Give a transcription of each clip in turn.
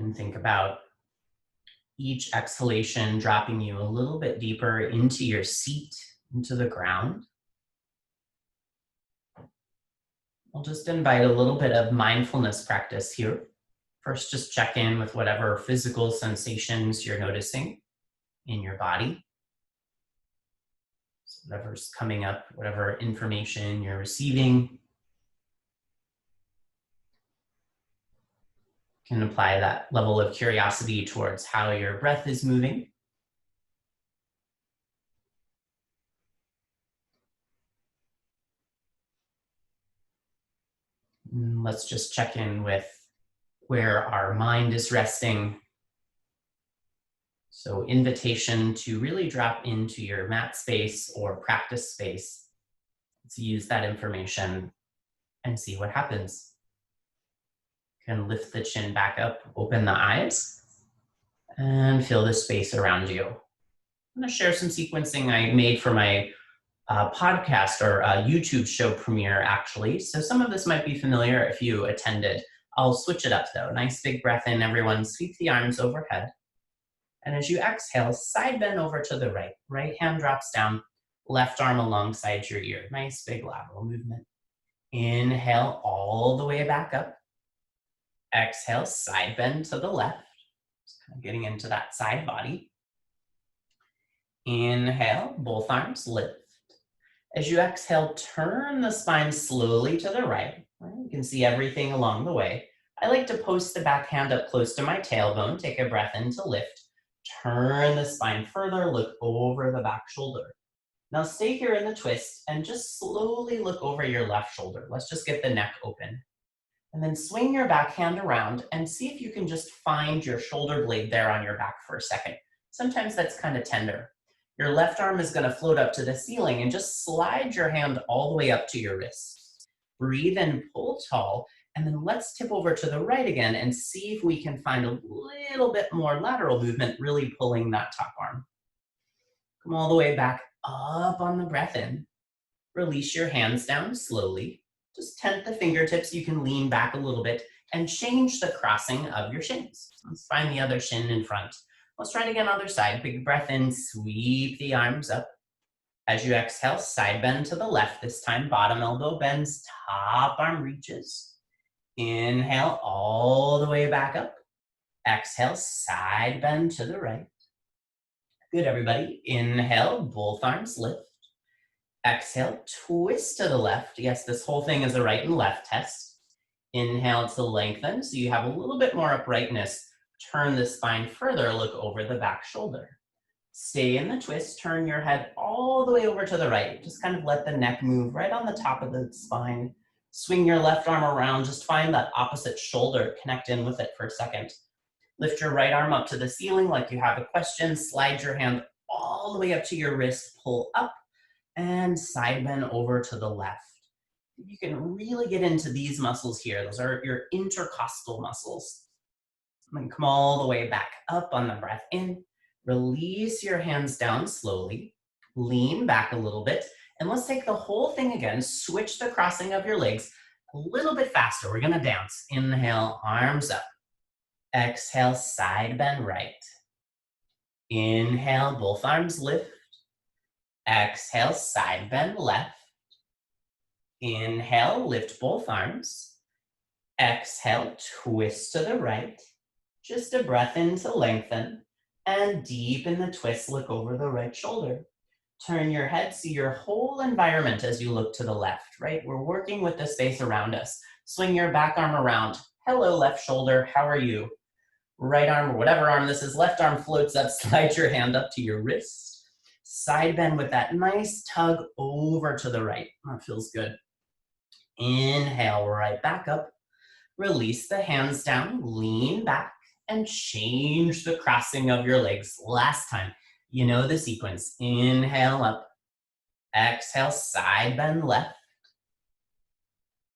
can think about each exhalation dropping you a little bit deeper into your seat, into the ground. I'll just invite a little bit of mindfulness practice here. First, just check in with whatever physical sensations you're noticing in your body. So whatever's coming up, whatever information you're receiving, can apply that level of curiosity towards how your breath is moving. Let's just check in with where our mind is resting. So invitation to really drop into your mat space or practice space to use that information and see what happens. You can lift the chin back up, open the eyes, and feel the space around you. I'm going to share some sequencing I made for my podcast or YouTube show premiere, actually. So some of this might be familiar if you attended. I'll switch it up though. Nice big breath in, everyone. Sweep the arms overhead. And as you exhale, side bend over to the right. Right hand drops down, left arm alongside your ear. Nice big lateral movement. Inhale all the way back up. Exhale, side bend to the left. Just kind of getting into that side body. Inhale, both arms lift. As you exhale, turn the spine slowly to the right. You can see everything along the way. I like to post the back hand up close to my tailbone. Take a breath in to lift. Turn the spine further, look over the back shoulder. Now stay here in the twist and just slowly look over your left shoulder. Let's just get the neck open. And then swing your back hand around and see if you can just find your shoulder blade there on your back for a second. Sometimes that's kind of tender. Your left arm is going to float up to the ceiling and just slide your hand all the way up to your wrist. Breathe in, pull tall, and then let's tip over to the right again and see if we can find a little bit more lateral movement, really pulling that top arm. Come all the way back up on the breath in. Release your hands down slowly. Just tent the fingertips. You can lean back a little bit and change the crossing of your shins. Let's find the other shin in front. Let's try it again, other side. Big breath in, sweep the arms up. As you exhale, side bend to the left. This time, bottom elbow bends, top arm reaches. Inhale all the way back up. Exhale, side bend to the right. Good, everybody. Inhale, both arms lift. Exhale, twist to the left. Yes, this whole thing is a right and left test. Inhale to lengthen, so you have a little bit more uprightness. Turn the spine further, look over the back shoulder. Stay in the twist, turn your head all the way over to the right. Just kind of let the neck move right on the top of the spine. Swing your left arm around, just find that opposite shoulder, connect in with it for a second. Lift your right arm up to the ceiling like you have a question. Slide your hand all the way up to your wrist, pull up, and side bend over to the left. You can really get into these muscles here. Those are your intercostal muscles. And then come all the way back up on the breath in. Release your hands down slowly. Lean back a little bit. And let's take the whole thing again. Switch the crossing of your legs a little bit faster. We're going to dance. Inhale, arms up. Exhale, side bend right. Inhale, both arms lift. Exhale, side bend left. Inhale, lift both arms. Exhale, twist to the right. Just a breath in to lengthen. And deep in the twist, look over the right shoulder. Turn your head, see your whole environment as you look to the left, right? We're working with the space around us. Swing your back arm around. Hello, left shoulder, how are you? Right arm, or whatever arm this is, left arm floats up, slide your hand up to your wrist. Side bend with that nice tug over to the right. That feels good. Inhale, right back up. Release the hands down, lean back, and change the crossing of your legs. Last time, you know the sequence. Inhale up. Exhale, side bend left.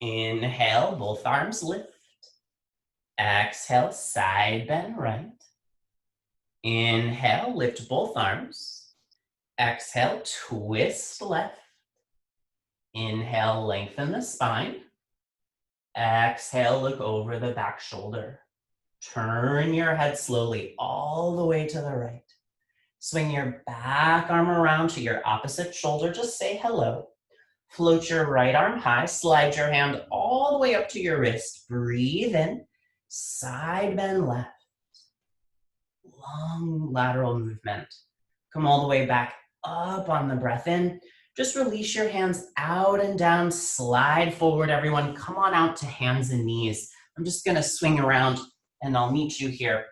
Inhale, both arms lift. Exhale, side bend right. Inhale, lift both arms. Exhale, twist left. Inhale, lengthen the spine. Exhale, look over the back shoulder. Turn your head slowly all the way to the right. Swing your back arm around to your opposite shoulder. Just say hello. Float your right arm high. Slide your hand all the way up to your wrist. Breathe in. Side bend left. Long lateral movement. Come all the way back up on the breath in. Just release your hands out and down. Slide forward, everyone. Come on out to hands and knees. I'm just going to swing around and I'll meet you here.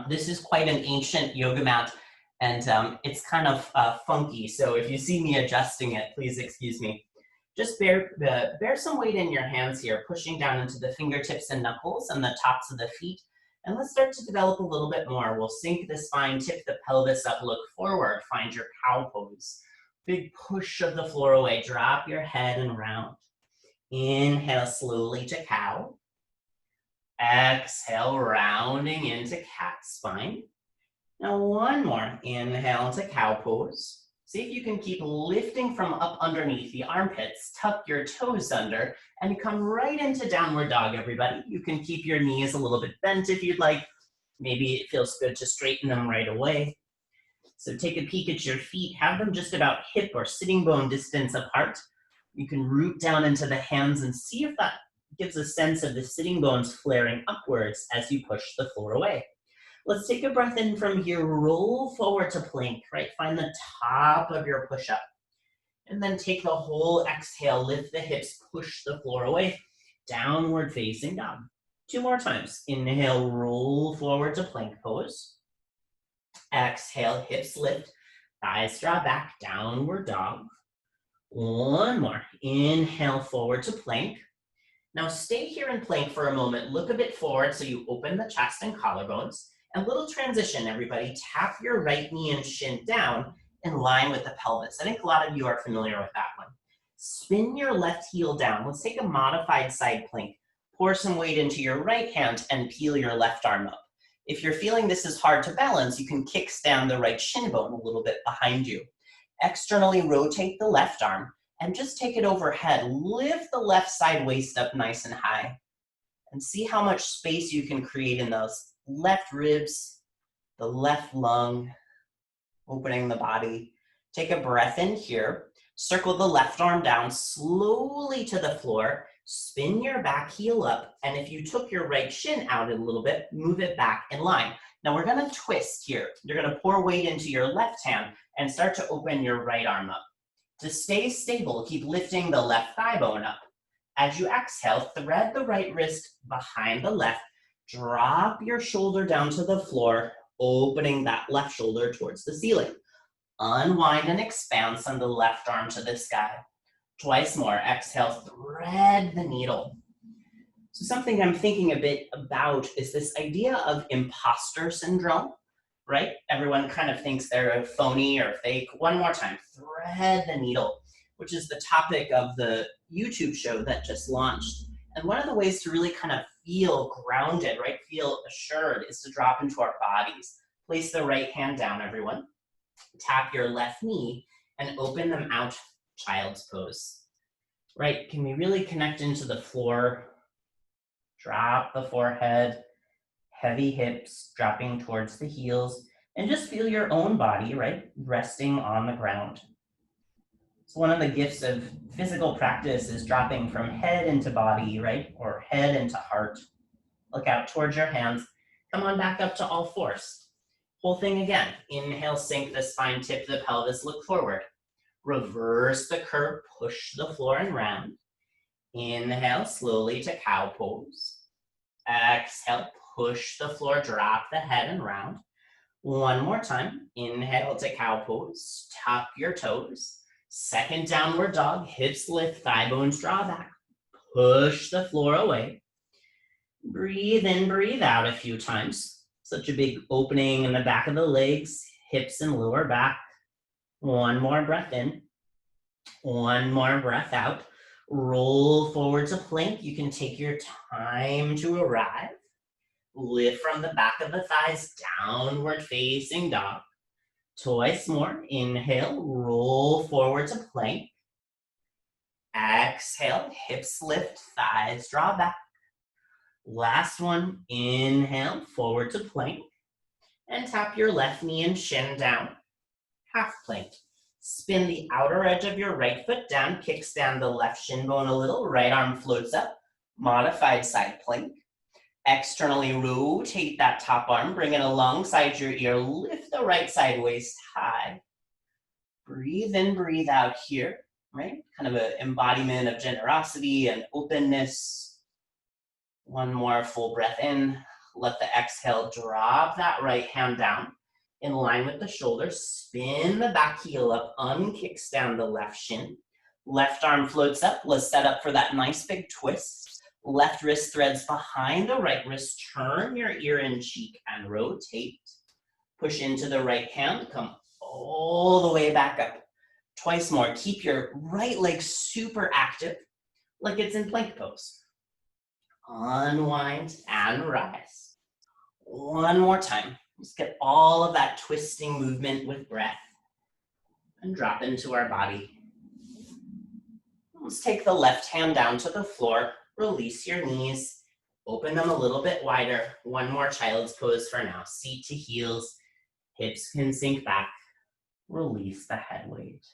This is quite an ancient yoga mat, and it's kind of funky. So if you see me adjusting it, please excuse me. Just bear some weight in your hands here, pushing down into the fingertips and knuckles and the tops of the feet. And let's start to develop a little bit more. We'll sink the spine, tip the pelvis up, look forward, find your cow pose. Big push of the floor away, drop your head and round. Inhale slowly to cow. Exhale, rounding into cat spine. Now one more, inhale to cow pose. See if you can keep lifting from up underneath the armpits, tuck your toes under, and come right into downward dog, everybody. You can keep your knees a little bit bent if you'd like. Maybe it feels good to straighten them right away. So take a peek at your feet, have them just about hip or sitting bone distance apart. You can root down into the hands and see if that gives a sense of the sitting bones flaring upwards as you push the floor away. Let's take a breath in from here, roll forward to plank, right? Find the top of your push-up. And then take the whole exhale, lift the hips, push the floor away, downward facing dog. 2 more times. Inhale, roll forward to plank pose. Exhale, hips lift, thighs draw back, downward dog. 1 more. Inhale, forward to plank. Now stay here in plank for a moment. Look a bit forward so you open the chest and collarbones. And little transition, everybody. Tap your right knee and shin down in line with the pelvis. I think a lot of you are familiar with that one. Spin your left heel down. Let's take a modified side plank. Pour some weight into your right hand and peel your left arm up. If you're feeling this is hard to balance, you can kickstand the right shin bone a little bit behind you. Externally rotate the left arm and just take it overhead. Lift the left side waist up nice and high. And see how much space you can create in those left ribs, the left lung, opening the body. Take a breath in here. Circle the left arm down slowly to the floor. Spin your back heel up. And if you took your right shin out a little bit, move it back in line. Now we're going to twist here. You're going to pour weight into your left hand and start to open your right arm up. To stay stable, keep lifting the left thigh bone up. As you exhale, thread the right wrist behind the left. Drop your shoulder down to the floor, opening that left shoulder towards the ceiling. Unwind and expand, send the left arm to the sky. Twice more. Exhale, thread the needle. So something I'm thinking a bit about is this idea of imposter syndrome, right? Everyone kind of thinks they're a phony or fake. One more time, thread the needle, which is the topic of the YouTube show that just launched. And one of the ways to really kind of feel grounded, right, feel assured, is to drop into our bodies. Place the right hand down, everyone. Tap your left knee and open them out, child's pose. Right, can we really connect into the floor? Drop the forehead, heavy hips dropping towards the heels, and just feel your own body, right, resting on the ground. So one of the gifts of physical practice is dropping from head into body, right, or head into heart. Look out towards your hands. Come on back up to all fours. Whole thing again. Inhale, sink the spine, tip the pelvis, look forward. Reverse the curve, push the floor and round. Inhale, slowly to cow pose. Exhale, push the floor, drop the head and round. One more time. Inhale to cow pose, tuck your toes. Second downward dog, hips lift, thigh bones draw back. Push the floor away. Breathe in, breathe out a few times. Such a big opening in the back of the legs, hips and lower back. One more breath in. One more breath out. Roll forward to plank. You can take your time to arrive. Lift from the back of the thighs, downward facing dog. Twice more. Inhale, roll forward to plank. Exhale, hips lift, thighs draw back. Last one, inhale, forward to plank. And tap your left knee and shin down, half plank. Spin the outer edge of your right foot down, kickstand the left shin bone a little, right arm floats up, modified side plank. Externally rotate that top arm, bring it alongside your ear, lift the right side waist high. Breathe in, breathe out here, right? Kind of an embodiment of generosity and openness. One more full breath in. Let the exhale drop that right hand down in line with the shoulders. Spin the back heel up, unkickstand the left shin. Left arm floats up. Let's set up for that nice big twist. Left wrist threads behind the right wrist. Turn your ear and cheek and rotate. Push into the right hand. Come all the way back up. Twice more. Keep your right leg super active, like it's in plank pose. Unwind and rise. One more time. Let's get all of that twisting movement with breath and drop into our body. Let's take the left hand down to the floor. Release your knees. Open them a little bit wider. One more child's pose for now. Seat to heels. Hips can sink back. Release the head weight.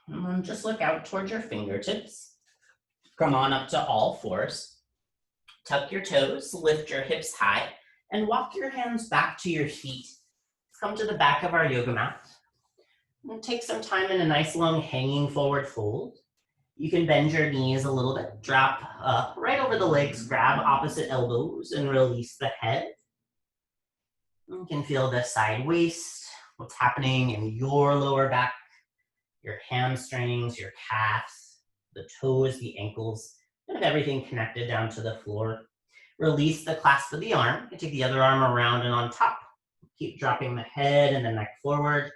And just look out towards your fingertips. Come on up to all fours. Tuck your toes, lift your hips high, and walk your hands back to your feet. Come to the back of our yoga mat. And take some time in a nice long hanging forward fold. You can bend your knees a little bit, drop up right over the legs, grab opposite elbows, and release the head. You can feel the side waist, what's happening in your lower back, your hamstrings, your calves, the toes, the ankles, kind of everything connected down to the floor. Release the clasp of the arm, and take the other arm around and on top. Keep dropping the head and the neck forward,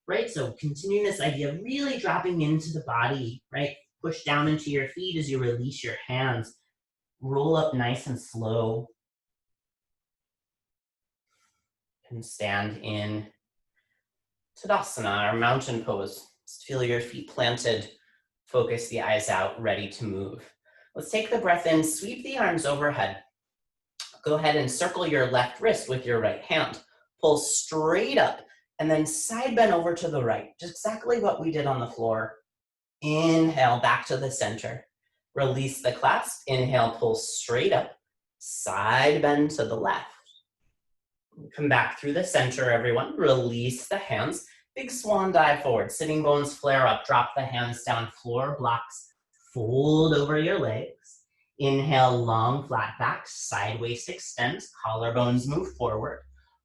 right? So continuing this idea of really dropping into the body, right? Push down into your feet as you release your hands. Roll up nice and slow. And stand in Tadasana, or mountain pose. Just feel your feet planted. Focus the eyes out, ready to move. Let's take the breath in, sweep the arms overhead. Go ahead and circle your left wrist with your right hand. Pull straight up and then side bend over to the right. Just exactly what we did on the floor. Inhale, back to the center. Release the clasp. Inhale, pull straight up. Side bend to the left. Come back through the center, everyone. Release the hands. Big swan dive forward. Sitting bones flare up. Drop the hands down. Floor blocks. Fold over your legs. Inhale, long flat back. Side waist extends. Collarbones move forward.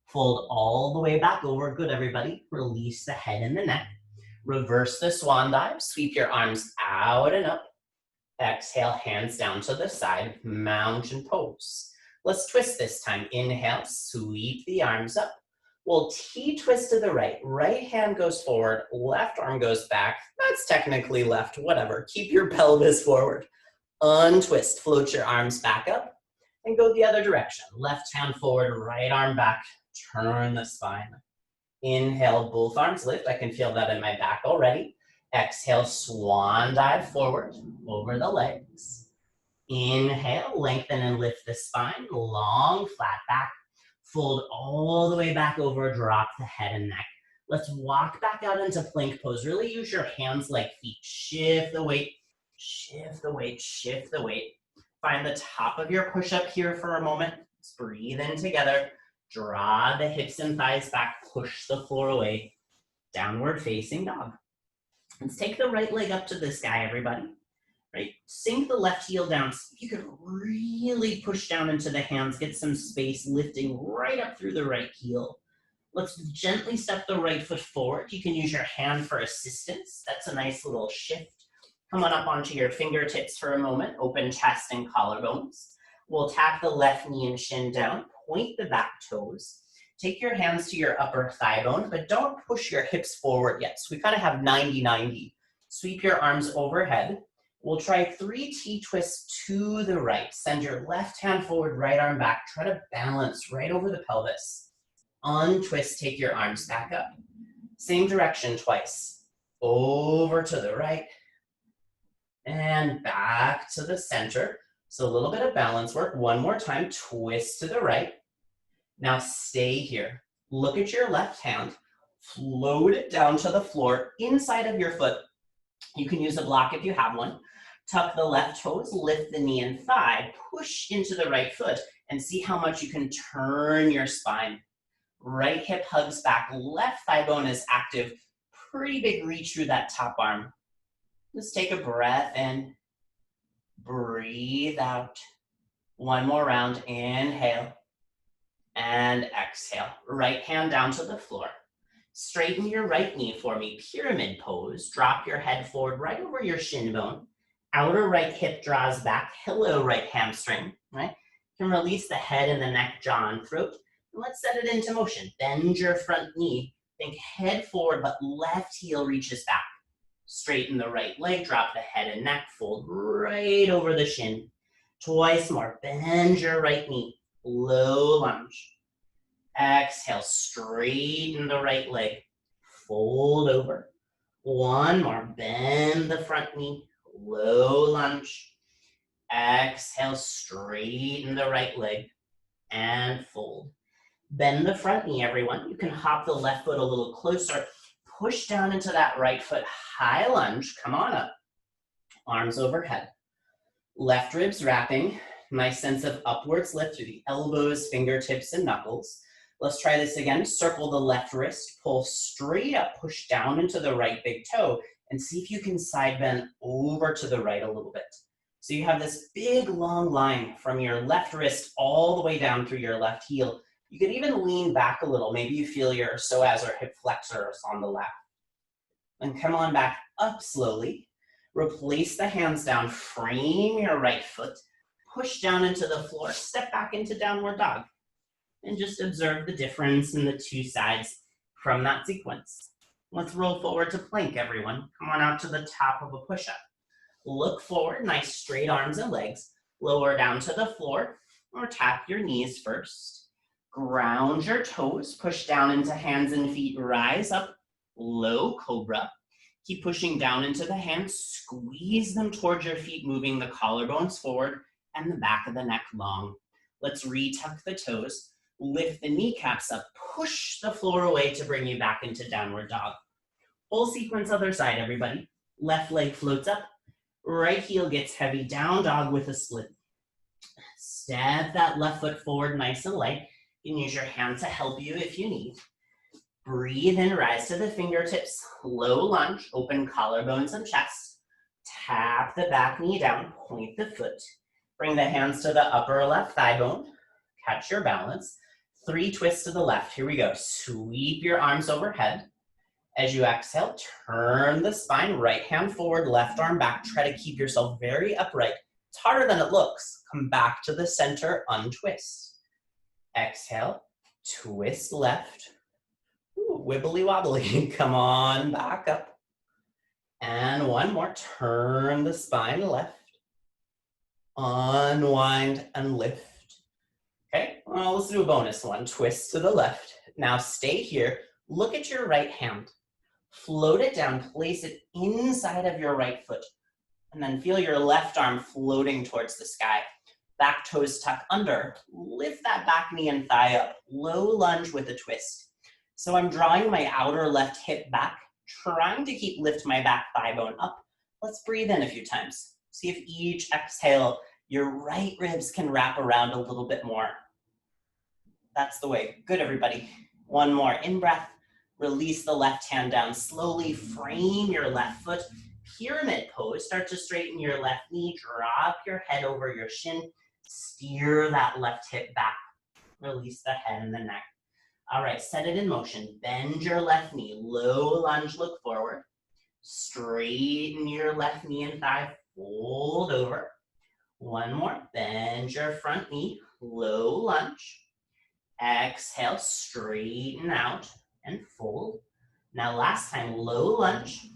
Fold all the way back over. Good, everybody. Release the head and the neck. Reverse the swan dive. Sweep your arms out and up. Exhale, hands down to the side. Mountain pose. Let's twist this time. Inhale, sweep the arms up. We'll T-twist to the right. Right hand goes forward, left arm goes back. That's technically left, whatever. Keep your pelvis forward. Untwist, float your arms back up and go the other direction. Left hand forward, right arm back. Turn the spine. Inhale, both arms lift. I can feel that in my back already. Exhale, swan dive forward over the legs. Inhale, lengthen and lift the spine, long, flat back. Fold all the way back over, drop the head and neck. Let's walk back out into plank pose. Really use your hands like feet. Shift the weight, shift the weight, shift the weight. Find the top of your push-up here for a moment. Let's breathe in together. Draw the hips and thighs back, push the floor away. Downward facing dog. Let's take the right leg up to the sky, everybody. Right? Sink the left heel down. So you can really push down into the hands, get some space, lifting right up through the right heel. Let's gently step the right foot forward. You can use your hand for assistance. That's a nice little shift. Come on up onto your fingertips for a moment. Open chest and collarbones. We'll tap the left knee and shin down. Point the back toes. Take your hands to your upper thigh bone, but don't push your hips forward yet. So we kind of have 90-90. Sweep your arms overhead. We'll try 3 T-twists to the right. Send your left hand forward, right arm back. Try to balance right over the pelvis. Untwist, take your arms back up. Same direction twice. Over to the right. And back to the center. So a little bit of balance work. One more time, twist to the right. Now stay here. Look at your left hand, float it down to the floor inside of your foot. You can use a block if you have one. Tuck the left toes, lift the knee and thigh, push into the right foot, and see how much you can turn your spine. Right hip hugs back, left thigh bone is active. Pretty big reach through that top arm. Just take a breath in, breathe out. One more round, inhale and exhale. Right hand down to the floor. Straighten your right knee for me, pyramid pose. Drop your head forward right over your shin bone. Outer right hip draws back, hello right hamstring, right? You can release the head and the neck, jaw and throat. And let's set it into motion. Bend your front knee, think head forward, but left heel reaches back. Straighten the right leg, drop the head and neck, fold right over the shin. Twice more, bend your right knee, low lunge. Exhale, straighten the right leg, fold over. One more, bend the front knee, low lunge. Exhale, straighten the right leg and fold. Bend the front knee, everyone. You can hop the left foot a little closer. Push down into that right foot, high lunge. Come on up. Arms overhead. Left ribs wrapping. Nice sense of upwards lift through the elbows, fingertips, and knuckles. Let's try this again. Circle the left wrist, pull straight up, push down into the right big toe, and see if you can side bend over to the right a little bit. So you have this big long line from your left wrist all the way down through your left heel. You can even lean back a little. Maybe you feel your psoas or hip flexors on the left. And come on back up slowly. Replace the hands down, frame your right foot, push down into the floor, step back into downward dog. And just observe the difference in the two sides from that sequence. Let's roll forward to plank, everyone. Come on out to the top of a push-up. Look forward, nice straight arms and legs. Lower down to the floor or tap your knees first. Ground your toes, push down into hands and feet, rise up, low cobra. Keep pushing down into the hands, squeeze them towards your feet, moving the collarbones forward and the back of the neck long. Let's retuck the toes, lift the kneecaps up, push the floor away to bring you back into downward dog. Full sequence other side, everybody. Left leg floats up, right heel gets heavy, down dog with a split. Step that left foot forward nice and light. You can use your hand to help you if you need. Breathe in, rise to the fingertips, low lunge, open collarbones and chest. Tap the back knee down, point the foot. Bring the hands to the upper left thigh bone. Catch your balance. 3 twists to the left. Here we go. Sweep your arms overhead. As you exhale, turn the spine, right hand forward, left arm back. Try to keep yourself very upright. It's harder than it looks. Come back to the center, untwist. Exhale, twist left. Ooh, wibbly wobbly. Come on back up. And one more. Turn the spine left. Unwind and lift. Okay, well, let's do a bonus one. Twist to the left. Now stay here. Look at your right hand. Float it down. Place it inside of your right foot. And then feel your left arm floating towards the sky. Back toes tuck under. Lift that back knee and thigh up. Low lunge with a twist. So I'm drawing my outer left hip back, trying to lift my back thigh bone up. Let's breathe in a few times. See if each exhale, your right ribs can wrap around a little bit more. That's the way. Good, everybody. One more in breath. Release the left hand down slowly. Frame your left foot. Pyramid pose. Start to straighten your left knee. Drop your head over your shin. Steer that left hip back. Release the head and the neck. All right, set it in motion. Bend your left knee. Low lunge, look forward. Straighten your left knee and thigh. Fold over. One more. Bend your front knee. Low lunge. Exhale, straighten out and fold. Now last time, low lunge,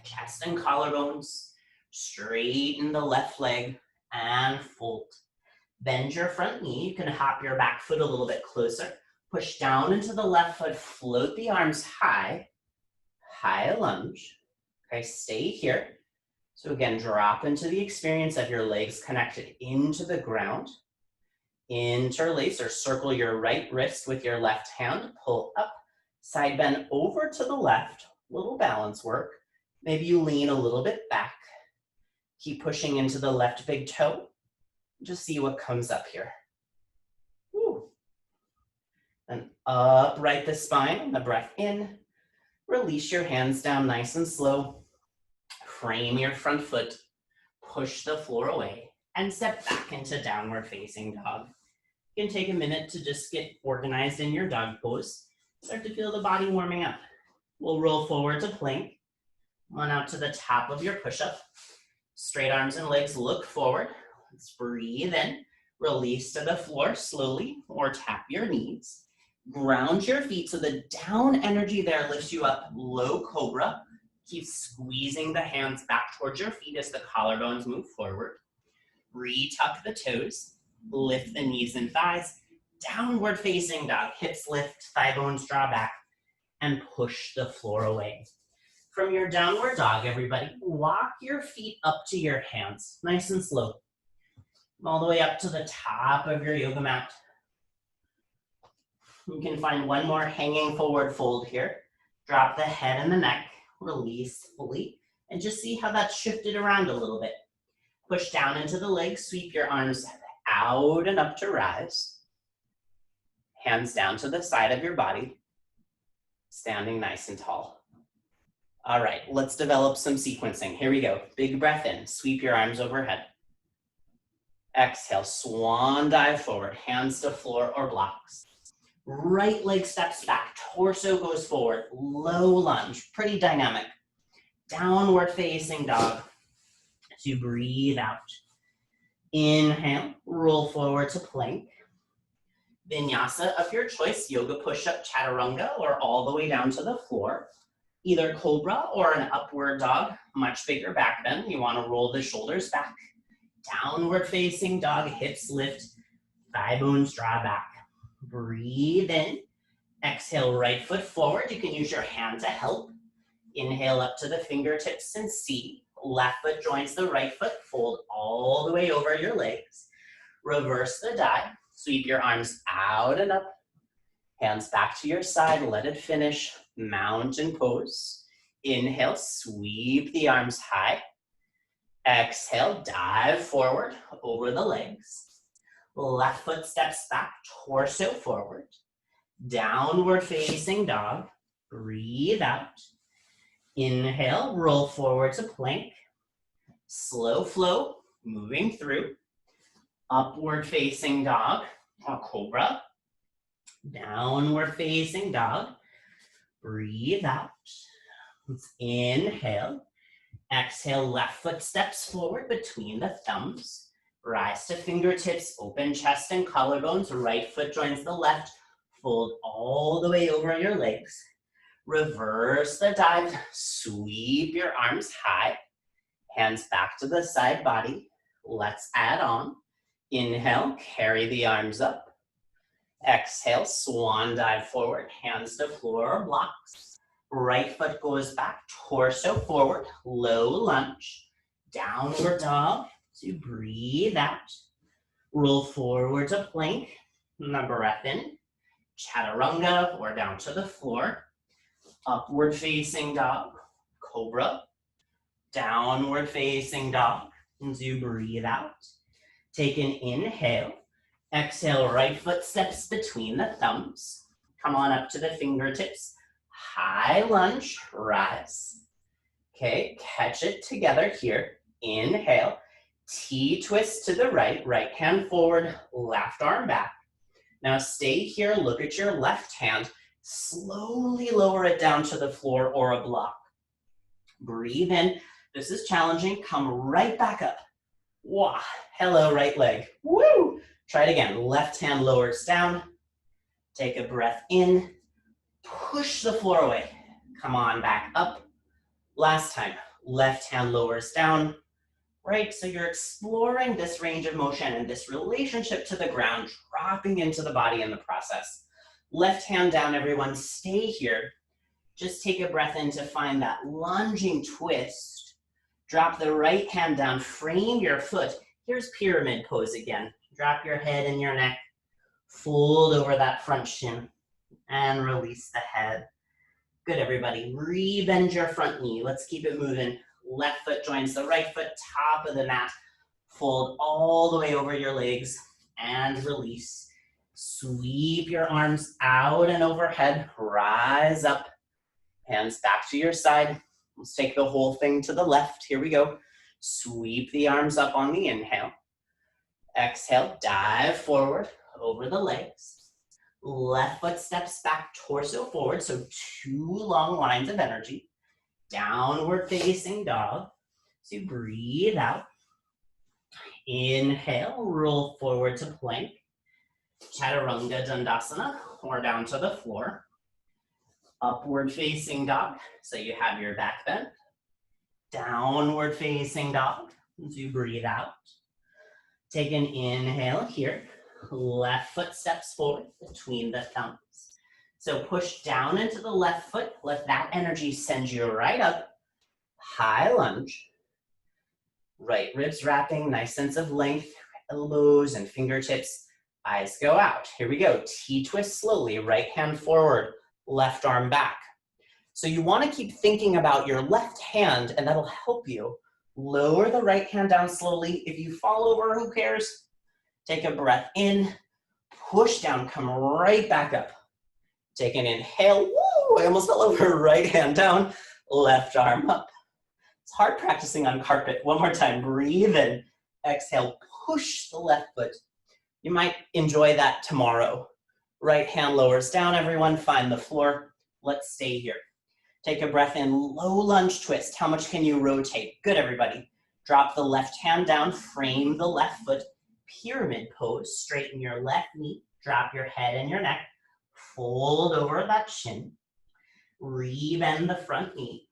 chest and collarbones, straighten the left leg and fold. Bend your front knee. You can hop your back foot a little bit closer. Push down into the left foot, float the arms high, high lunge. Okay, stay here. So again, drop into the experience of your legs connected into the ground. Interlace or circle your right wrist with your left hand, pull up, side bend over to the left, little balance work. Maybe you lean a little bit back. Keep pushing into the left big toe. Just see what comes up here. Woo. Then upright the spine, the breath in. Release your hands down nice and slow. Frame your front foot. Push the floor away and step back into downward facing dog. You can take a minute to just get organized in your dog pose. Start to feel the body warming up. We'll roll forward to plank. On out to the top of your push-up. Straight arms and legs look forward. Let's breathe in. Release to the floor slowly or tap your knees. Ground your feet so the down energy there lifts you up. Low cobra. Keep squeezing the hands back towards your feet as the collarbones move forward. Retuck the toes. Lift the knees and thighs. Downward facing dog. Hips lift, thigh bones draw back, and push the floor away. From your downward dog, everybody, walk your feet up to your hands, nice and slow. All the way up to the top of your yoga mat. You can find one more hanging forward fold here. Drop the head and the neck, release fully, and just see how that's shifted around a little bit. Push down into the legs, sweep your arms out and up to rise. Hands down to the side of your body, standing nice and tall. All right, let's develop some sequencing. Here we go. Big breath in, sweep your arms overhead. Exhale, swan dive forward, hands to floor or blocks. Right leg steps back, torso goes forward, low lunge, pretty dynamic. Downward facing dog. As you breathe out. Inhale, roll forward to plank. Vinyasa of your choice, yoga push-up, chaturanga, or all the way down to the floor. Either cobra or an upward dog, much bigger back bend. You want to roll the shoulders back. Downward facing dog, hips lift, thigh bones draw back. Breathe in. Exhale, right foot forward. You can use your hand to help. Inhale up to the fingertips and C. Left foot joins the right foot. Fold all the way over your legs. Reverse the dive. Sweep your arms out and up. Hands back to your side. Let it finish. Mountain pose. Inhale, sweep the arms high. Exhale, dive forward over the legs. Left foot steps back, torso forward. Downward facing dog. Breathe out. Inhale, roll forward to plank. Slow flow, moving through. Upward facing dog, or cobra. Downward facing dog. Breathe out. Let's inhale. Exhale, left foot steps forward between the thumbs. Rise to fingertips, open chest and collarbones. Right foot joins the left. Fold all the way over your legs. Reverse the dive. Sweep your arms high. Hands back to the side body. Let's add on. Inhale, carry the arms up. Exhale, swan dive forward. Hands to floor or blocks. Right foot goes back, torso forward. Low lunge. Downward dog. To breathe out. Roll forward to plank. The breath in. Chaturanga or down to the floor. Upward facing dog. Cobra. Downward facing dog. And to breathe out. Take an inhale. Exhale, right foot steps between the thumbs. Come on up to the fingertips. High lunge, rise. Okay, catch it together here. Inhale. T-twist to the right, right hand forward, left arm back. Now stay here, look at your left hand. Slowly lower it down to the floor or a block. Breathe in. This is challenging. Come right back up. Wah. Hello, right leg. Woo! Try it again. Left hand lowers down. Take a breath in. Push the floor away. Come on, back up. Last time. Left hand lowers down. Right, so you're exploring this range of motion and this relationship to the ground, dropping into the body in the process. Left hand down, everyone. Stay here. Just take a breath in to find that lunging twist. Drop the right hand down, frame your foot. Here's pyramid pose again. Drop your head and your neck, fold over that front shin, and release the head. Good, everybody. Re-bend your front knee. Let's keep it moving. Left foot joins the right foot, top of the mat. Fold all the way over your legs and release. Sweep your arms out and overhead. Rise up. Hands back to your side. Let's take the whole thing to the left. Here we go. Sweep the arms up on the inhale. Exhale, dive forward over the legs. Left foot steps back, torso forward, so 2 long lines of energy. Downward facing dog. So you breathe out. Inhale, roll forward to plank. Chaturanga Dandasana, or down to the floor. Upward facing dog, so you have your back bend. Downward facing dog, as you breathe out. Take an inhale here. Left foot steps forward between the thumbs. So push down into the left foot. Let that energy send you right up. High lunge. Right ribs wrapping, nice sense of length. Elbows and fingertips. Eyes go out. Here we go. T-twist slowly. Right hand forward. Left arm back. So you want to keep thinking about your left hand, and that'll help you. Lower the right hand down slowly. If you fall over, who cares? Take a breath in, push down, come right back up. Take an inhale. Woo, I almost fell over. Right hand down, left arm up. It's hard practicing on carpet. One more time. Breathe in. Exhale, push the left foot. You might enjoy that tomorrow. Right hand lowers down, everyone. Find the floor. Let's stay here. Take a breath in, low lunge twist. How much can you rotate? Good, everybody. Drop the left hand down, frame the left foot. Pyramid pose, straighten your left knee. Drop your head and your neck. Fold over that shin. Re-bend the front knee.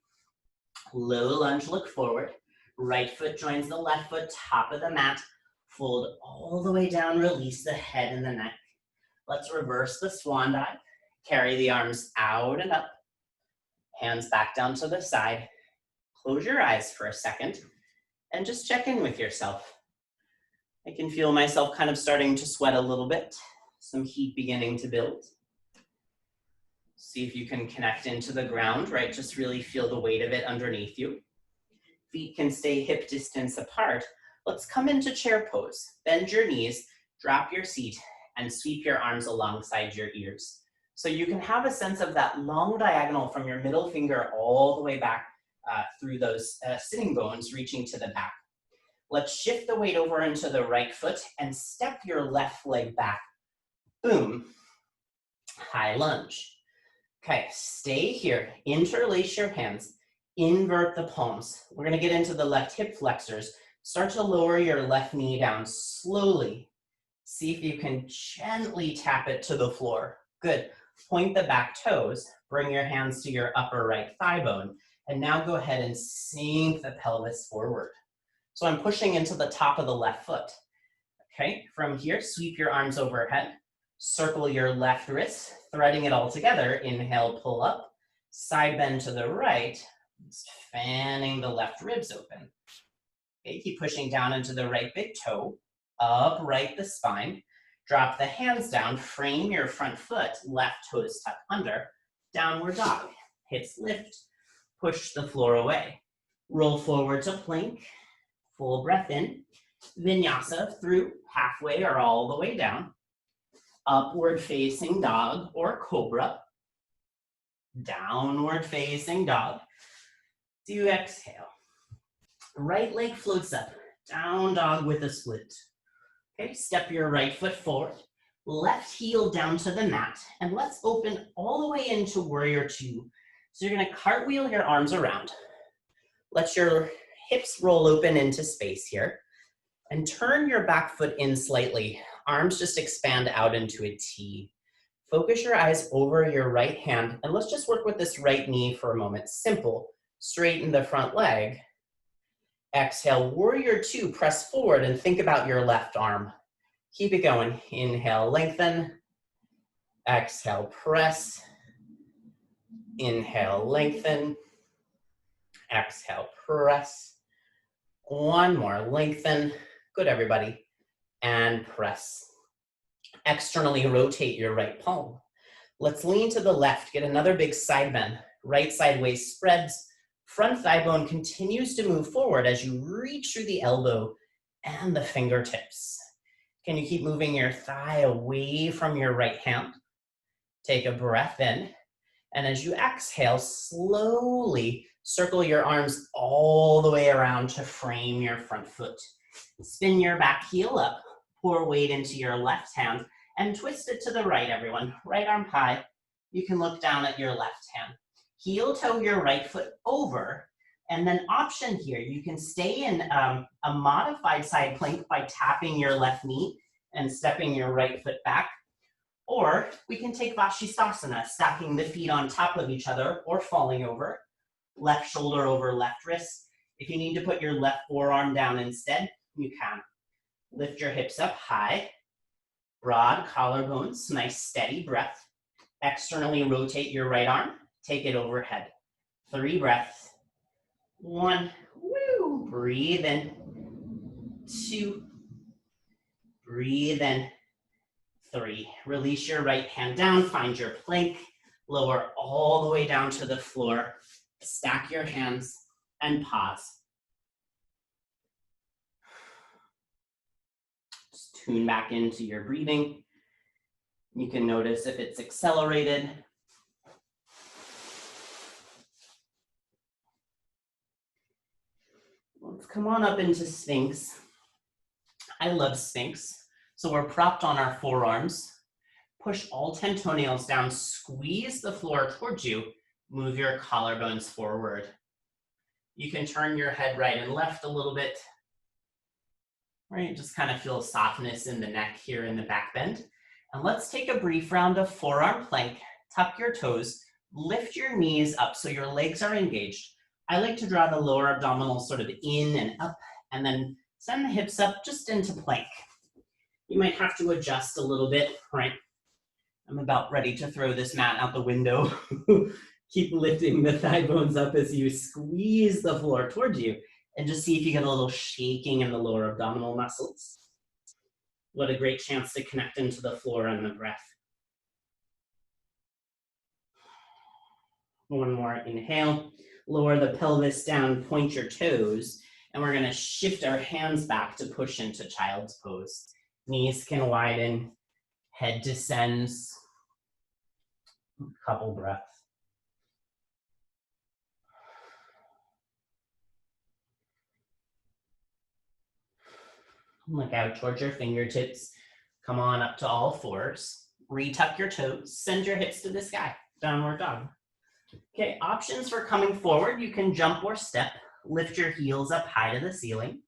Low lunge, look forward. Right foot joins the left foot, top of the mat. Fold all the way down, release the head and the neck. Let's reverse the swan dive. Carry the arms out and up. Hands back down to the side. Close your eyes for a second and just check in with yourself. I can feel myself kind of starting to sweat a little bit. Some heat beginning to build. See if you can connect into the ground, right? Just really feel the weight of it underneath you. Feet can stay hip distance apart. Let's come into chair pose. Bend your knees, drop your seat, and sweep your arms alongside your ears. So you can have a sense of that long diagonal from your middle finger all the way back through those sitting bones reaching to the back. Let's shift the weight over into the right foot and step your left leg back. Boom. High lunge. Okay, stay here. Interlace your hands. Invert the palms. We're going to get into the left hip flexors. Start to lower your left knee down slowly. See if you can gently tap it to the floor. Good. Point the back toes. Bring your hands to your upper right thigh bone. And now go ahead and sink the pelvis forward. So I'm pushing into the top of the left foot. Okay, from here, sweep your arms overhead. Circle your left wrist, threading it all together. Inhale, pull up. Side bend to the right. Just fanning the left ribs open. Okay, keep pushing down into the right big toe. Upright the spine. Drop the hands down. Frame your front foot. Left toes tuck under. Downward dog. Hips lift. Push the floor away. Roll forward to plank. Full breath in. Vinyasa through halfway or all the way down. Upward facing dog or cobra. Downward facing dog. Do exhale. Right leg floats up. Down dog with a split. Okay, step your right foot forward. Left heel down to the mat. And let's open all the way into warrior two. So you're gonna cartwheel your arms around. Let your hips roll open into space here. And turn your back foot in slightly. Arms just expand out into a T. Focus your eyes over your right hand. And let's just work with this right knee for a moment. Simple. Straighten the front leg. Exhale, warrior two, press forward and think about your left arm. Keep it going. Inhale, lengthen. Exhale, press. Inhale, lengthen. Exhale, press. One more, lengthen. Good, everybody. And press. Externally rotate your right palm. Let's lean to the left, get another big side bend. Right side waist spreads. Front thigh bone continues to move forward as you reach through the elbow and the fingertips. Can you keep moving your thigh away from your right hand? Take a breath in. And as you exhale, slowly circle your arms all the way around to frame your front foot. Spin your back heel up, pour weight into your left hand, and twist it to the right, everyone. Right arm high. You can look down at your left hand. Heel toe your right foot over, and then option here, you can stay in a modified side plank by tapping your left knee and stepping your right foot back. Or we can take Vashisthasana, stacking the feet on top of each other or falling over. Left shoulder over left wrist. If you need to put your left forearm down instead, you can. Lift your hips up high. Broad collarbones, nice steady breath. Externally rotate your right arm. Take it overhead. 3 breaths. 1, woo, breathe in. 2, breathe in. 3, release your right hand down, find your plank, lower all the way down to the floor, stack your hands, and pause. Just tune back into your breathing. You can notice if it's accelerated. Let's come on up into Sphinx. I love Sphinx. So we're propped on our forearms. Push all 10 toenails down, squeeze the floor towards you, move your collarbones forward. You can turn your head right and left a little bit. Right, just kind of feel softness in the neck here in the back bend. And let's take a brief round of forearm plank. Tuck your toes, lift your knees up so your legs are engaged. I like to draw the lower abdominal sort of in and up, and then send the hips up just into plank. You might have to adjust a little bit, right? I'm about ready to throw this mat out the window. Keep lifting the thigh bones up as you squeeze the floor towards you, and just see if you get a little shaking in the lower abdominal muscles. What a great chance to connect into the floor and the breath. One more inhale. Lower the pelvis down, point your toes, and we're gonna shift our hands back to push into child's pose. Knees can widen, head descends. A couple breaths. Look out towards your fingertips. Come on up to all fours. Retuck your toes, send your hips to the sky. Downward dog. Okay, options for coming forward. You can jump or step. Lift your heels up high to the ceiling.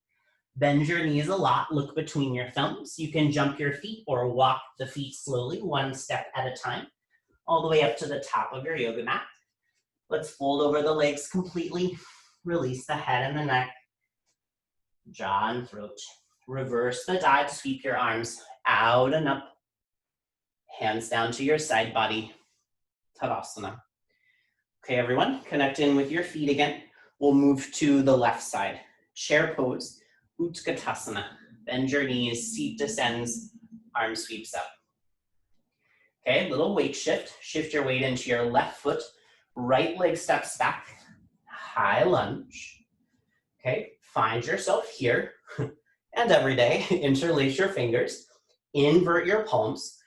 Bend your knees a lot, look between your thumbs. You can jump your feet or walk the feet slowly, one step at a time, all the way up to the top of your yoga mat. Let's fold over the legs completely. Release the head and the neck, jaw and throat. Reverse the dive, sweep your arms out and up. Hands down to your side body. Tadasana. Okay, everyone, connect in with your feet again. We'll move to the left side. Chair pose. Utkatasana. Bend your knees, seat descends, arm sweeps up. Okay, little weight shift. Shift your weight into your left foot. Right leg steps back. High lunge. Okay, find yourself here. And every day, interlace your fingers. Invert your palms.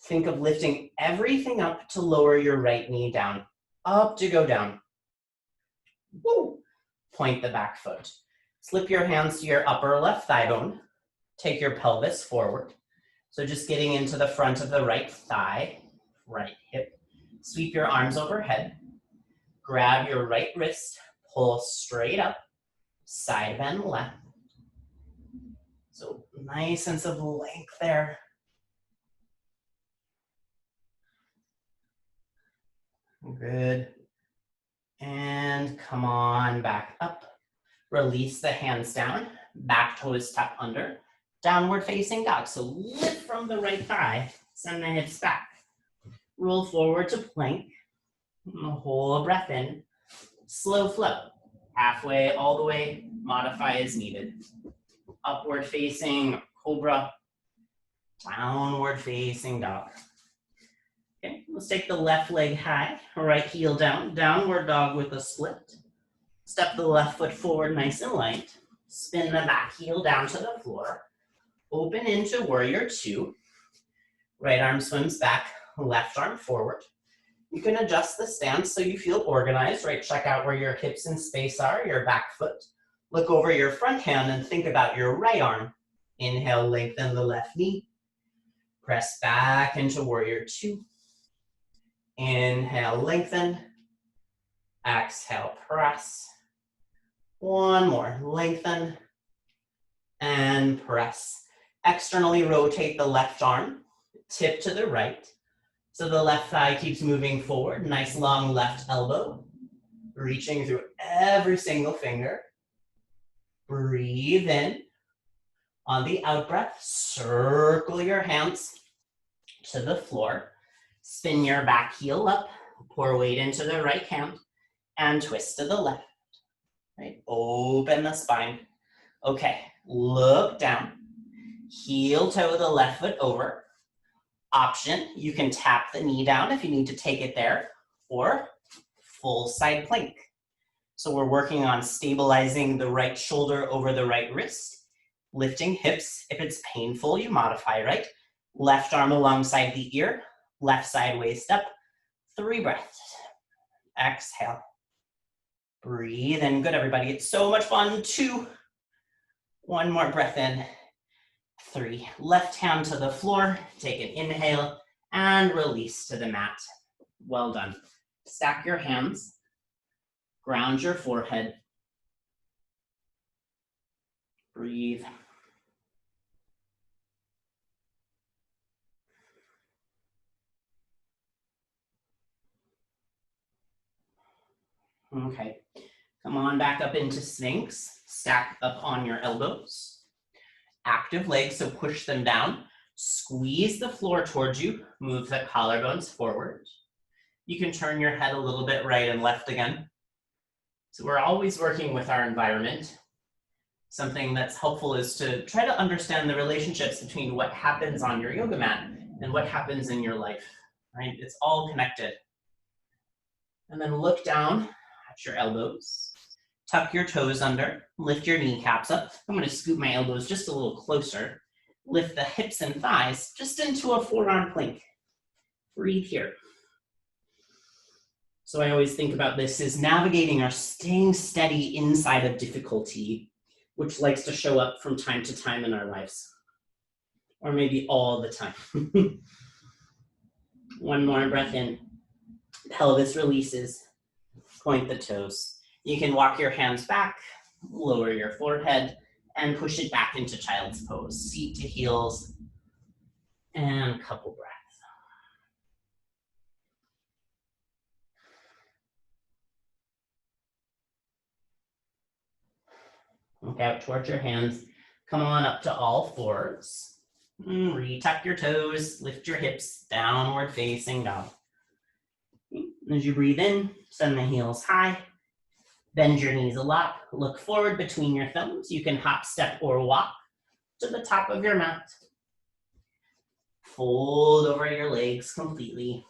Think of lifting everything up to lower your right knee down. Up to go down. Woo! Point the back foot. Slip your hands to your upper left thigh bone. Take your pelvis forward. So just getting into the front of the right thigh, right hip. Sweep your arms overhead. Grab your right wrist, pull straight up, side bend left. So nice sense of length there. Good. And come on back up. Release the hands down, back toes tuck under, downward facing dog. So lift from the right thigh, send the hips back. Roll forward to plank, hold a breath in, slow flow. halfway, all the way, modify as needed. Upward facing cobra, downward facing dog. Okay, let's take the left leg high, right heel down, downward dog with a split. Step the left foot forward nice and light. Spin the back heel down to the floor. Open into warrior two. Right arm swims back, left arm forward. You can adjust the stance so you feel organized, right? Check out where your hips in space are, your back foot. Look over your front hand and think about your right arm. Inhale, lengthen the left knee. Press back into warrior two. Inhale, lengthen. Exhale, press. One more, lengthen and press. Externally rotate the left arm, tip to the right. So the left thigh keeps moving forward, nice long left elbow, reaching through every single finger. Breathe in. On the out breath, circle your hands to the floor. Spin your back heel up, pour weight into the right hand, and twist to the left. Right? Open the spine. Okay, look down. Heel toe the left foot over. Option, you can tap the knee down if you need to take it there, or full side plank. So we're working on stabilizing the right shoulder over the right wrist, lifting hips. If it's painful, you modify, right? Left arm alongside the ear, left side waist up. 3 breaths. Exhale. Breathe in. Good, everybody. It's so much fun. 2. 1 more breath in. 3. Left hand to the floor. Take an inhale and release to the mat. Well done. Stack your hands. Ground your forehead. Breathe. Okay. Come on back up into Sphinx. Stack up on your elbows. Active legs, so push them down. Squeeze the floor towards you. Move the collarbones forward. You can turn your head a little bit right and left again. So we're always working with our environment. Something that's helpful is to try to understand the relationships between what happens on your yoga mat and what happens in your life, right? It's all connected. And then look down at your elbows. Tuck your toes under, lift your kneecaps up. I'm gonna scoot my elbows just a little closer. Lift the hips and thighs just into a forearm plank. Breathe here. So I always think about this as navigating or staying steady inside of difficulty, which likes to show up from time to time in our lives, or maybe all the time. 1 more breath in. Pelvis releases. Point the toes. You can walk your hands back, lower your forehead, and push it back into child's pose. Seat to heels, and a couple breaths. Look out towards your hands. Come on up to all fours. Retuck your toes, lift your hips, downward facing dog. As you breathe in, send the heels high. Bend your knees a lot. Look forward between your thumbs. You can hop, step, or walk to the top of your mat. Fold over your legs completely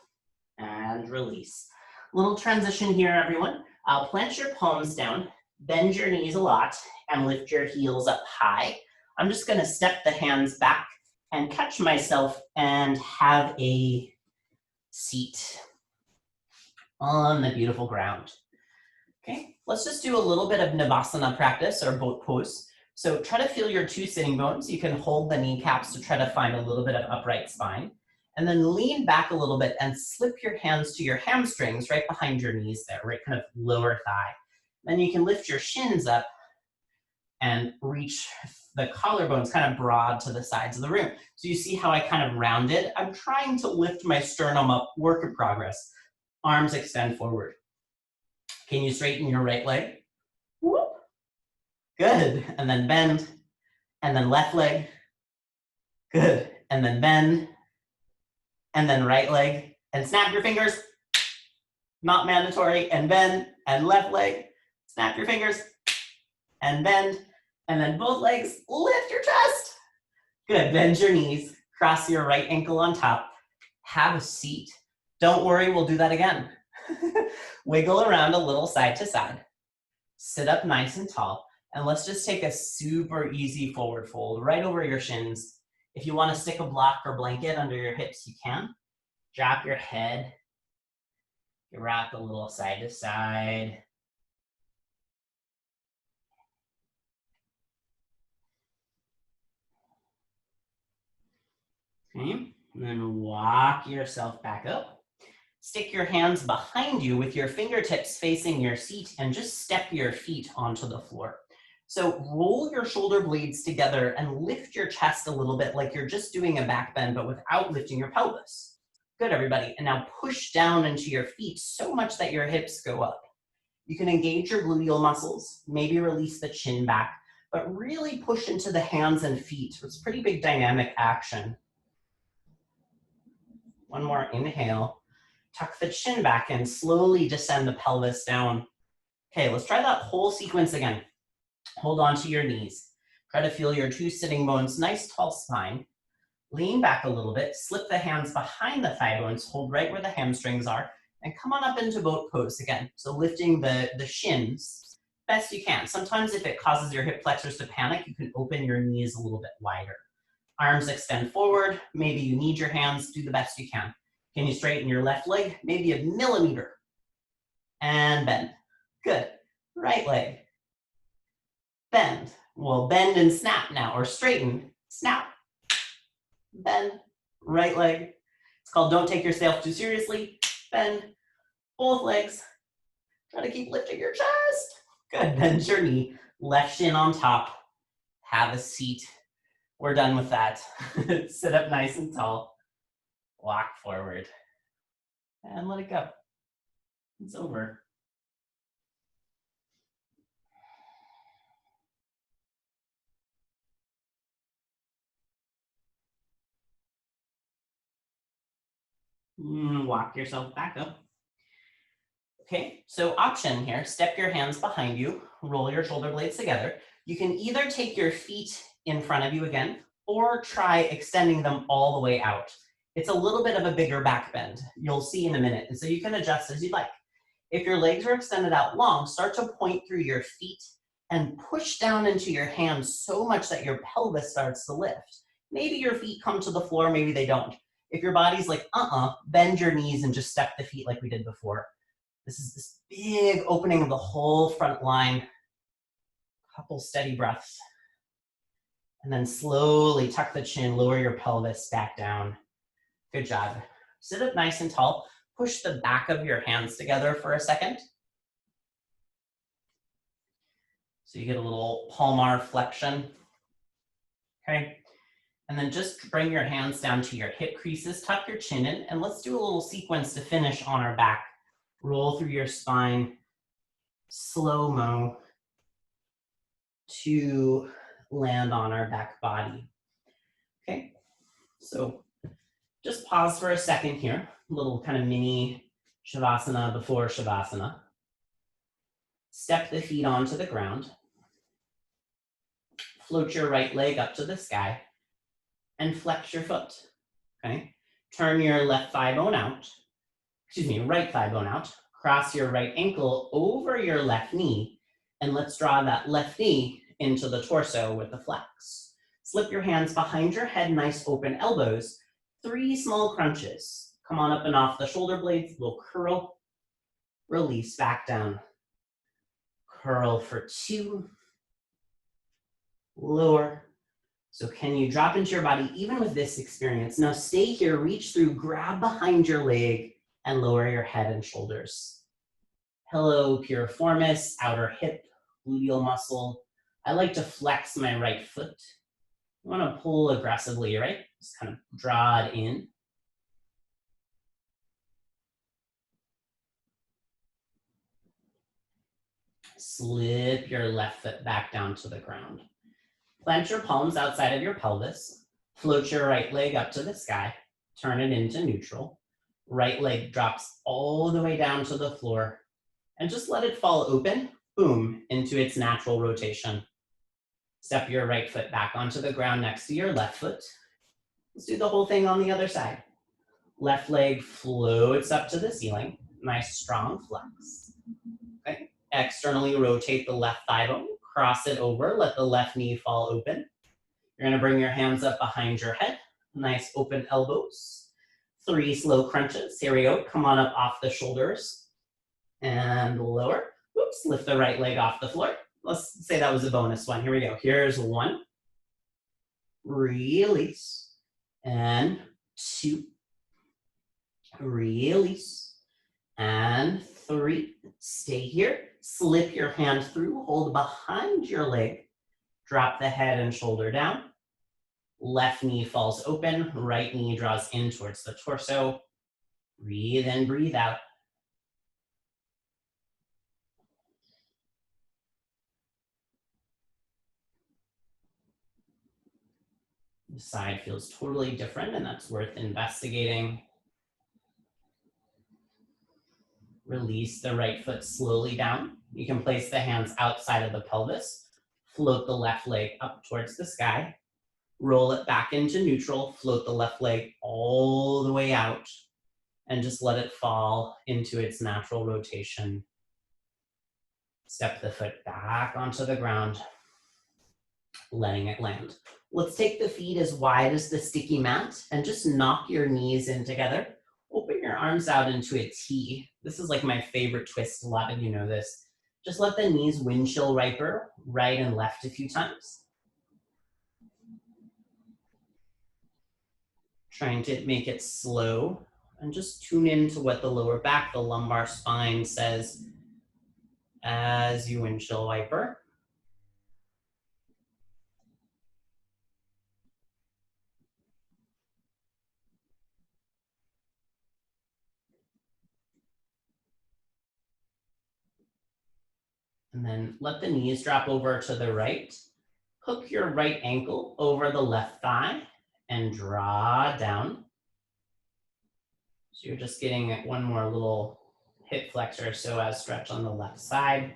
and release. Little transition here, everyone. Plant your palms down, bend your knees a lot, and lift your heels up high. I'm just gonna step the hands back and catch myself and have a seat on the beautiful ground. Okay, let's just do a little bit of Navasana practice or boat pose. So try to feel your 2 sitting bones. You can hold the kneecaps to try to find a little bit of upright spine. And then lean back a little bit and slip your hands to your hamstrings right behind your knees there, right kind of lower thigh. Then you can lift your shins up and reach the collarbones kind of broad to the sides of the room. So you see how I kind of rounded? I'm trying to lift my sternum up, work in progress. Arms extend forward. Can you straighten your right leg? Whoop. Good, and then bend, and then left leg. Good, and then bend, and then right leg, and snap your fingers. Not mandatory, and bend, and left leg. Snap your fingers and bend. And then both legs, lift your chest. Good, bend your knees. Cross your right ankle on top. Have a seat. Don't worry, we'll do that again. Wiggle around a little side to side. Sit up nice and tall. And let's just take a super easy forward fold right over your shins. If you want to stick a block or blanket under your hips, you can. Drop your head. You rock a little side to side. Okay, and then walk yourself back up. Stick your hands behind you with your fingertips facing your seat and just step your feet onto the floor. So roll your shoulder blades together and lift your chest a little bit like you're just doing a back bend, but without lifting your pelvis. Good, everybody. And now push down into your feet so much that your hips go up. You can engage your gluteal muscles, maybe release the chin back, but really push into the hands and feet. It's pretty big dynamic action. One more inhale. Tuck the chin back and slowly descend the pelvis down. Okay, let's try that whole sequence again. Hold on to your knees. Try to feel your two sitting bones, nice tall spine. Lean back a little bit, slip the hands behind the thigh bones, hold right where the hamstrings are, and come on up into boat pose again. So lifting the shins best you can. Sometimes if it causes your hip flexors to panic, you can open your knees a little bit wider. Arms extend forward. Maybe you need your hands, do the best you can. Can you straighten your left leg? Maybe a millimeter. And bend. Good. Right leg. Bend. We'll bend and snap now, or straighten, snap, bend, right leg. It's called don't take yourself too seriously. Bend, both legs. Try to keep lifting your chest. Good, bend your knee. Left shin on top. Have a seat. We're done with that. Sit up nice and tall. Walk forward. And let it go. It's over. Walk yourself back up. Okay, so option here, step your hands behind you, roll your shoulder blades together. You can either take your feet in front of you again, or try extending them all the way out. It's a little bit of a bigger back bend. You'll see in a minute, and so you can adjust as you'd like. If your legs are extended out long, start to point through your feet and push down into your hands so much that your pelvis starts to lift. Maybe your feet come to the floor, maybe they don't. If your body's like, bend your knees and just step the feet like we did before. This is this big opening of the whole front line. Couple steady breaths. And then slowly tuck the chin, lower your pelvis back down. Good job. Sit up nice and tall. Push the back of your hands together for a second. So you get a little palmar flexion. Okay. And then just bring your hands down to your hip creases, tuck your chin in, and let's do a little sequence to finish on our back. Roll through your spine, slow-mo, to land on our back body. Okay, so just pause for a second here, a little kind of mini Shavasana before Shavasana. Step the feet onto the ground. Float your right leg up to the sky and flex your foot, okay? Turn your left thigh bone out, right thigh bone out, cross your right ankle over your left knee, and let's draw that left knee into the torso with the flex. Slip your hands behind your head, nice open elbows, 3 small crunches. Come on up and off the shoulder blades, little curl, release back down. Curl for 2, lower. So can you drop into your body even with this experience? Now stay here, reach through, grab behind your leg, and lower your head and shoulders. Hello, piriformis, outer hip, gluteal muscle. I like to flex my right foot. You want to pull aggressively, right? Just kind of draw it in. Slip your left foot back down to the ground. Plant your palms outside of your pelvis. Float your right leg up to the sky. Turn it into neutral. Right leg drops all the way down to the floor. And just let it fall open. boom, into its natural rotation. Step your right foot back onto the ground next to your left foot. Let's do the whole thing on the other side. Left leg floats up to the ceiling. Nice strong flex. Okay. Externally rotate the left thigh bone. Cross it over. Let the left knee fall open. You're going to bring your hands up behind your head. Nice open elbows. 3 slow crunches. Here we go. Come on up off the shoulders and lower. Oops, lift the right leg off the floor. Let's say that was a bonus one. Here we go. Here's 1. Release. And 2. Release. And 3. Stay here. Slip your hand through. Hold behind your leg. Drop the head and shoulder down. Left knee falls open. Right knee draws in towards the torso. Breathe in, breathe out. The side feels totally different, and that's worth investigating. Release the right foot slowly down. You can place the hands outside of the pelvis. Float the left leg up towards the sky. Roll it back into neutral. Float the left leg all the way out. And just let it fall into its natural rotation. Step the foot back onto the ground, letting it land. Let's take the feet as wide as the sticky mat and just knock your knees in together. Open your arms out into a T. This is like my favorite twist. A lot of you know this. Just let the knees windshield wiper right and left a few times. Trying to make it slow and just tune into what the lower back, the lumbar spine says as you windshield wiper. And then let the knees drop over to the right. Hook your right ankle over the left thigh and draw down. So you're just getting one more little hip flexor so as stretch on the left side.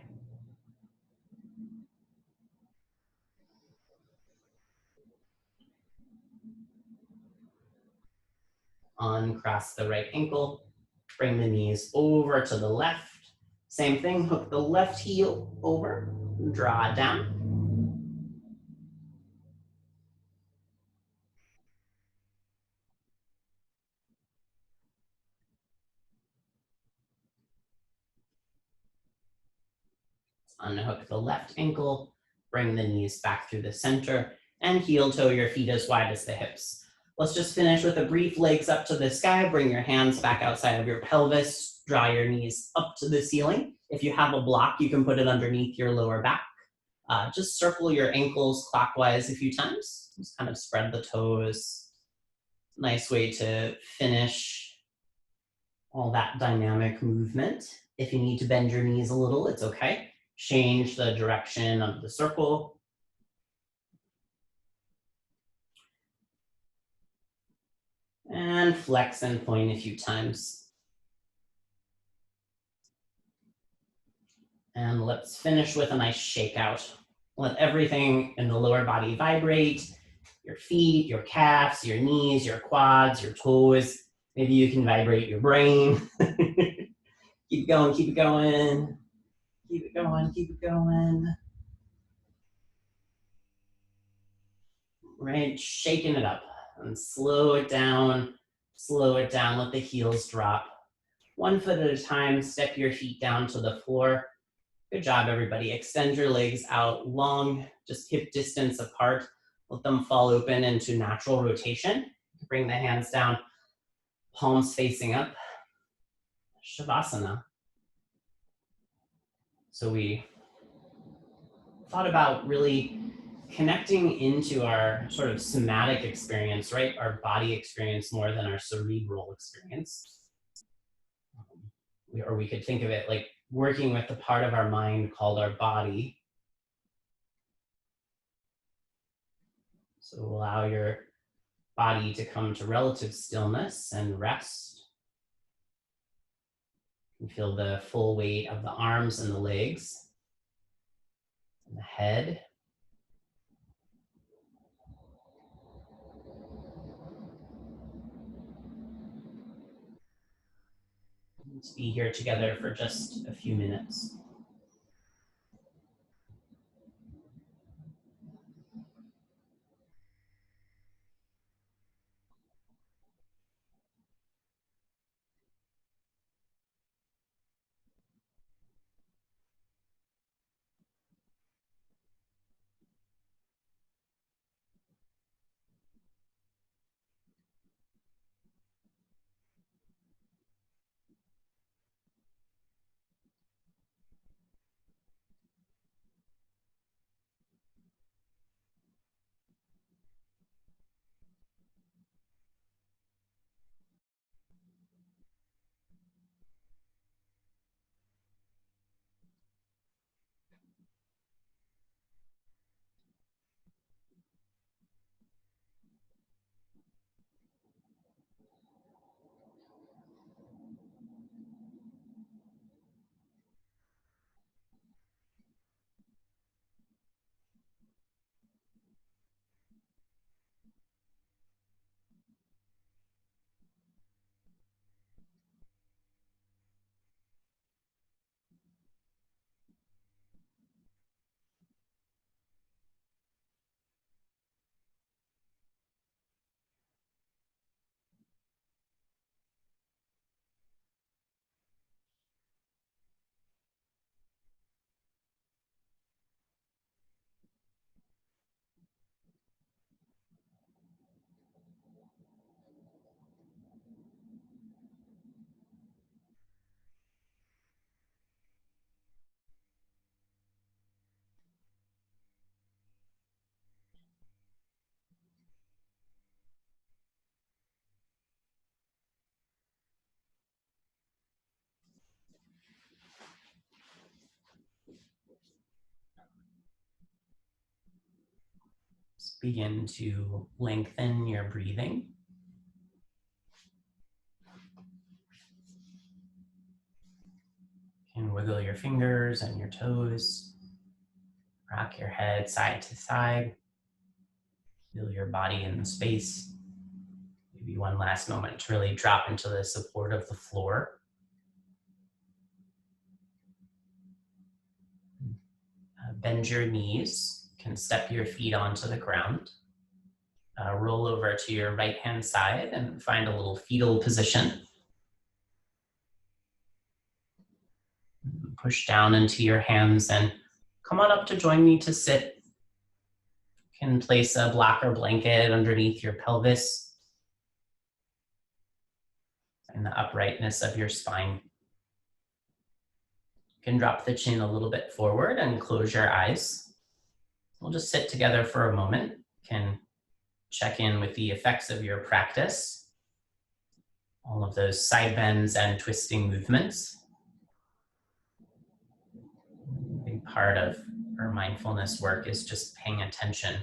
Uncross the right ankle. Bring the knees over to the left. Same thing, hook the left heel over, draw down. Unhook the left ankle, bring the knees back through the center, and heel toe your feet as wide as the hips. Let's just finish with a brief legs up to the sky. Bring your hands back outside of your pelvis. Draw your knees up to the ceiling. If you have a block, you can put it underneath your lower back. Just circle your ankles clockwise a few times. Just kind of spread the toes. Nice way to finish all that dynamic movement. If you need to bend your knees a little, it's okay. Change the direction of the circle. And flex and point a few times. And let's finish with a nice shakeout. Let everything in the lower body vibrate. Your feet, your calves, your knees, your quads, your toes. Maybe you can vibrate your brain. Keep going, keep it going. Keep it going, keep it going. Right, shaking it up. And slow it down, let the heels drop. 1 foot at a time, step your feet down to the floor. Good job, everybody. Extend your legs out long, just hip distance apart. Let them fall open into natural rotation. Bring the hands down, palms facing up. Shavasana. So we thought about really connecting into our sort of somatic experience, right? Our body experience more than our cerebral experience. Or we could think of it like working with the part of our mind called our body. So allow your body to come to relative stillness and rest. You feel the full weight of the arms and the legs. And the head. Let's be here together for just a few minutes. Just begin to lengthen your breathing. You can wiggle your fingers and your toes. Rock your head side to side. Feel your body in the space. Maybe one last moment to really drop into the support of the floor. Bend your knees. You can step your feet onto the ground. Roll over to your right hand side and find a little fetal position. Push down into your hands and come on up to join me to sit. You can place a blocker blanket underneath your pelvis and the uprightness of your spine. You can drop the chin a little bit forward and close your eyes. We'll just sit together for a moment. You can check in with the effects of your practice, all of those side bends and twisting movements. A big part of our mindfulness work is just paying attention.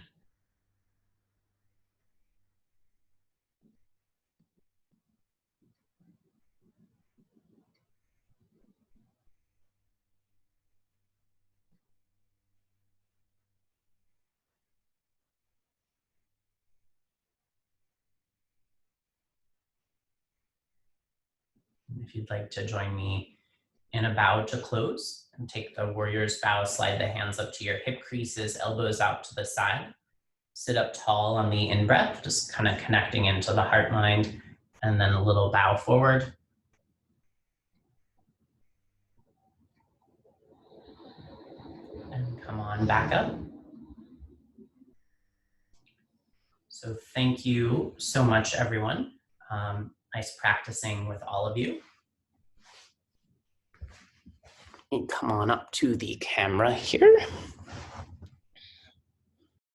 If you'd like to join me in a bow to close and take the warrior's bow, slide the hands up to your hip creases, elbows out to the side. Sit up tall on the in-breath, just kind of connecting into the heart mind, and then a little bow forward. And come on back up. So thank you so much, everyone. Nice practicing with all of you. And come on up to the camera here.